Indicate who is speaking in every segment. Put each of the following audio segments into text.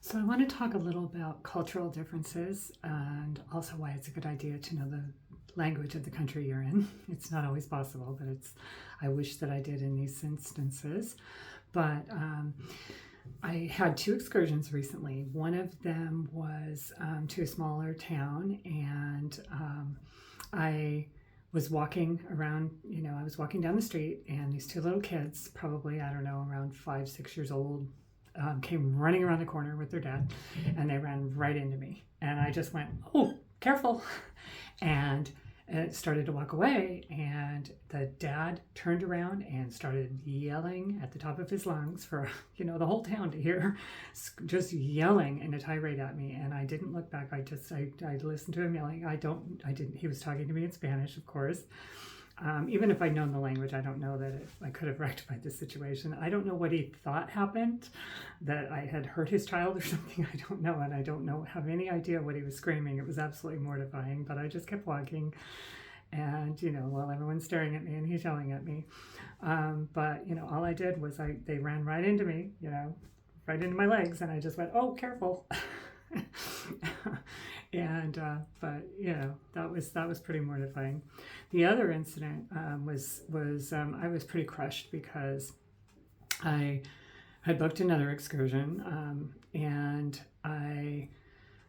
Speaker 1: So, I want to talk a little about cultural differences and also why it's a good idea to know the language of the country you're in. It's not always possible, but I wish that I did in these instances. But I had two excursions recently. One of them was to a smaller town, and I was walking around, I was walking down the street, and these two little kids, probably, I don't know, around 5, 6 years old, came running around the corner with their dad, and they ran right into me. And I just went, "Oh, careful." And it started to walk away, and the dad turned around and started yelling at the top of his lungs for the whole town to hear, just yelling in a tirade at me. And I didn't look back. I listened to him yelling. I didn't. He was talking to me in Spanish, of course. Even if I'd known the language, I don't know that I could have rectified the situation. I don't know what he thought happened, that I had hurt his child or something. I don't know, and I don't have any idea what he was screaming. It was absolutely mortifying, but I just kept walking, and while everyone's staring at me and he's yelling at me. But all I did was they ran right into me, right into my legs, and I just went, "Oh, careful." And but that was pretty mortifying. The other incident was I was pretty crushed because I had booked another excursion, and I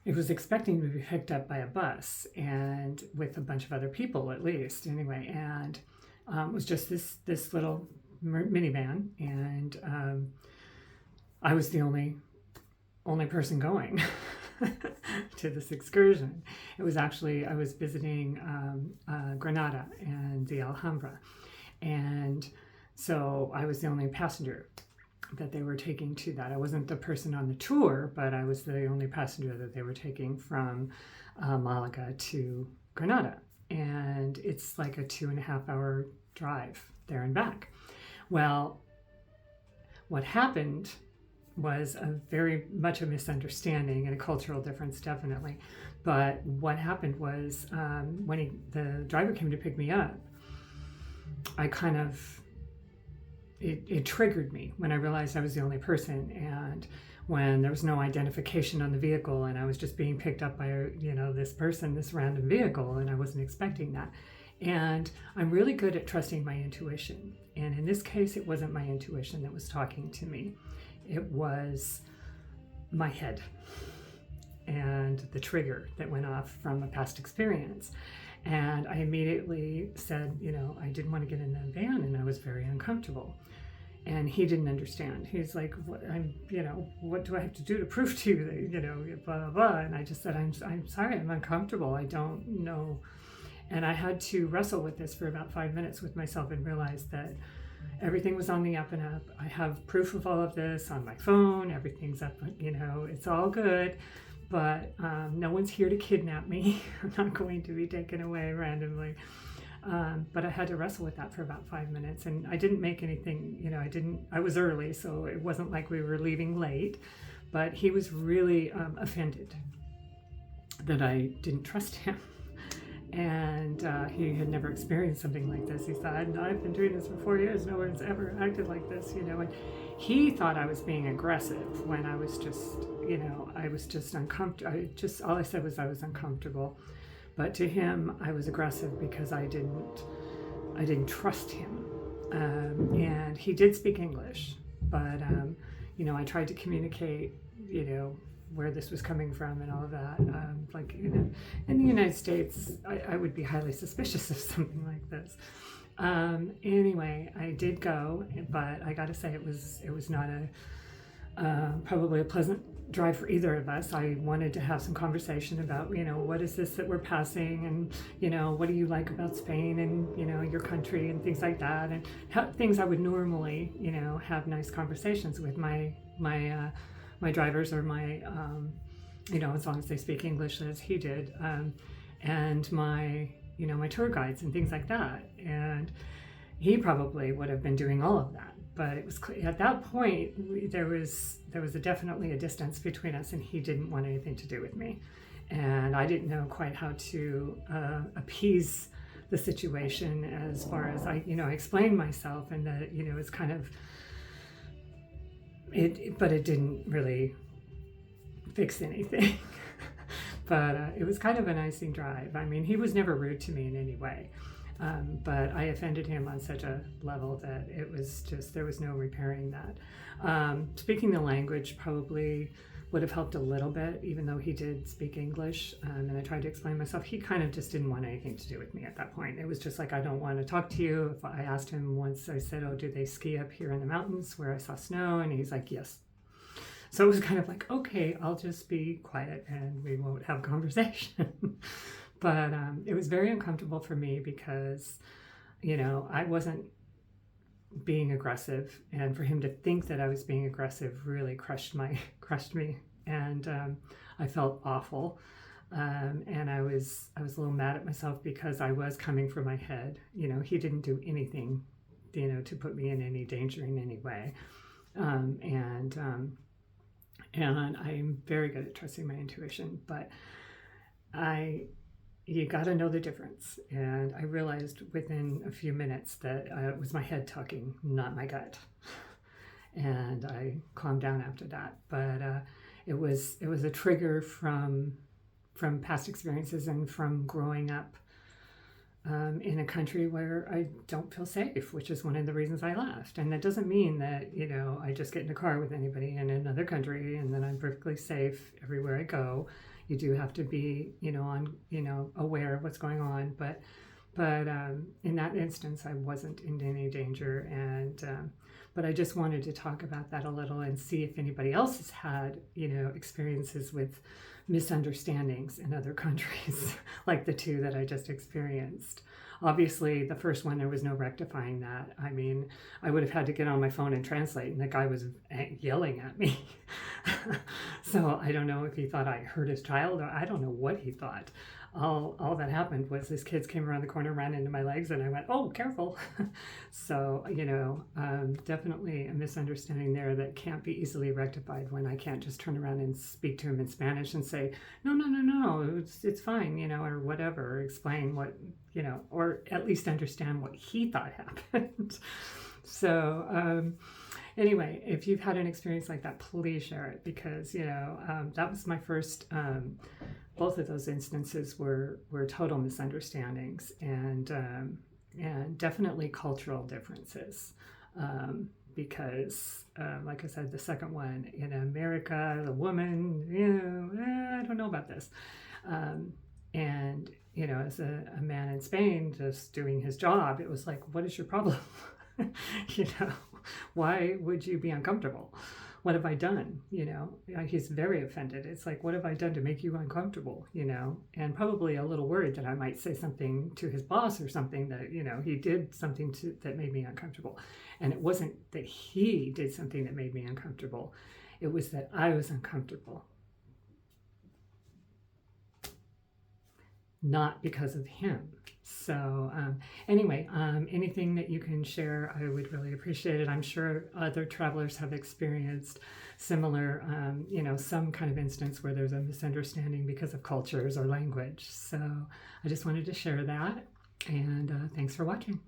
Speaker 1: was expecting to be picked up by a bus and with a bunch of other people, at least anyway, and it was just this little minivan, and I was the only person going to this excursion. It was actually, I was visiting Granada and the Alhambra, and so I was the only passenger that they were taking to that. I wasn't the person on the tour, but I was the only passenger that they were taking from Malaga to Granada, and it's like a 2.5 hour drive there and back. Well, what happened was very much a misunderstanding and a cultural difference, definitely. But what happened was when the driver came to pick me up, I kind of, it triggered me when I realized I was the only person, and when there was no identification on the vehicle, and I was just being picked up by this person, this random vehicle, and I wasn't expecting that. And I'm really good at trusting my intuition, and in this case it wasn't my intuition that was talking to me. It was my head and the trigger that went off from a past experience. And I immediately said, I didn't want to get in the van, and I was very uncomfortable. And he didn't understand. He's like, what do I have to do to prove to you that, blah, blah, blah. And I just said, I'm sorry, I'm uncomfortable. I don't know. And I had to wrestle with this for about 5 minutes with myself and realize that everything was on the up and up. I have proof of all of this on my phone. Everything's up, it's all good. But no one's here to kidnap me. I'm not going to be taken away randomly. But I had to wrestle with that for about 5 minutes. And I didn't make anything, I was early, so it wasn't like we were leaving late. But he was really offended that I didn't trust him. And he had never experienced something like this. He said, "I've been doing this for 4 years. No one's ever acted like this," And he thought I was being aggressive when I was just, I was just uncomfortable. All I said was I was uncomfortable. But to him, I was aggressive because I didn't trust him. And he did speak English, but I tried to communicate, where this was coming from and all of that. In the United States, I would be highly suspicious of something like this. Anyway, I did go, but I got to say it was not probably a pleasant drive for either of us. I wanted to have some conversation about, what is this that we're passing, and, what do you like about Spain and, your country and things like that, and things I would normally, have nice conversations with my drivers, or my, as long as they speak English as he did, and my tour guides and things like that. And he probably would have been doing all of that. But it was at that point, there was definitely a distance between us, and he didn't want anything to do with me. And I didn't know quite how to appease the situation, as far as I explained myself, and that, it's kind of, but it didn't really fix anything. But it was kind of an icing drive. I mean, he was never rude to me in any way. But I offended him on such a level that it was just, there was no repairing that. Speaking the language probably would have helped a little bit, even though he did speak English. And I tried to explain myself. He kind of just didn't want anything to do with me at that point. It was just like, I don't want to talk to you. If I asked him once, I said, oh, do they ski up here in the mountains where I saw snow? And he's like, yes. So it was kind of like, okay, I'll just be quiet and we won't have a conversation. But it was very uncomfortable for me because, you know, I wasn't being aggressive, and for him to think that I was being aggressive really crushed me, and I felt awful, and I was a little mad at myself because I was coming for my head. You know, he didn't do anything, you know, to put me in any danger in any way, and I'm very good at trusting my intuition, but you got to know the difference. And I realized within a few minutes that it was my head talking, not my gut. And I calmed down after that. But it was a trigger from past experiences and from growing up in a country where I don't feel safe, which is one of the reasons I left. And that doesn't mean that, you know, I just get in a car with anybody in another country and then I'm perfectly safe everywhere I go. You do have to be, you know, aware of what's going on. But in that instance, I wasn't in any danger. And but I just wanted to talk about that a little and see if anybody else has had, you know, experiences with misunderstandings in other countries, like the two that I just experienced. Obviously, the first one, there was no rectifying that. I mean, I would have had to get on my phone and translate, and the guy was yelling at me. So I don't know if he thought I hurt his child, or I don't know what he thought. All that happened was his kids came around the corner, ran into my legs, and I went, oh, careful. So, you know, definitely a misunderstanding there that can't be easily rectified when I can't just turn around and speak to him in Spanish and say, no, it's fine, you know, or whatever, or explain what, you know, or at least understand what he thought happened. So, anyway, if you've had an experience like that, please share it, because, you know, that was my first, both of those instances were total misunderstandings, and definitely cultural differences, because, like I said, the second one in America, the woman, you know, I don't know about this. And, you know, as a man in Spain just doing his job, it was like, what is your problem? You know, why would you be uncomfortable? What have I done? You know, he's very offended. It's like, what have I done to make you uncomfortable? You know, and probably a little worried that I might say something to his boss or something that, you know, he did something that made me uncomfortable. And it wasn't that he did something that made me uncomfortable. It was that I was uncomfortable. Not because of him. So anyway, anything that you can share, I would really appreciate it. I'm sure other travelers have experienced similar, you know, some kind of instance where there's a misunderstanding because of cultures or language. So I just wanted to share that, and thanks for watching.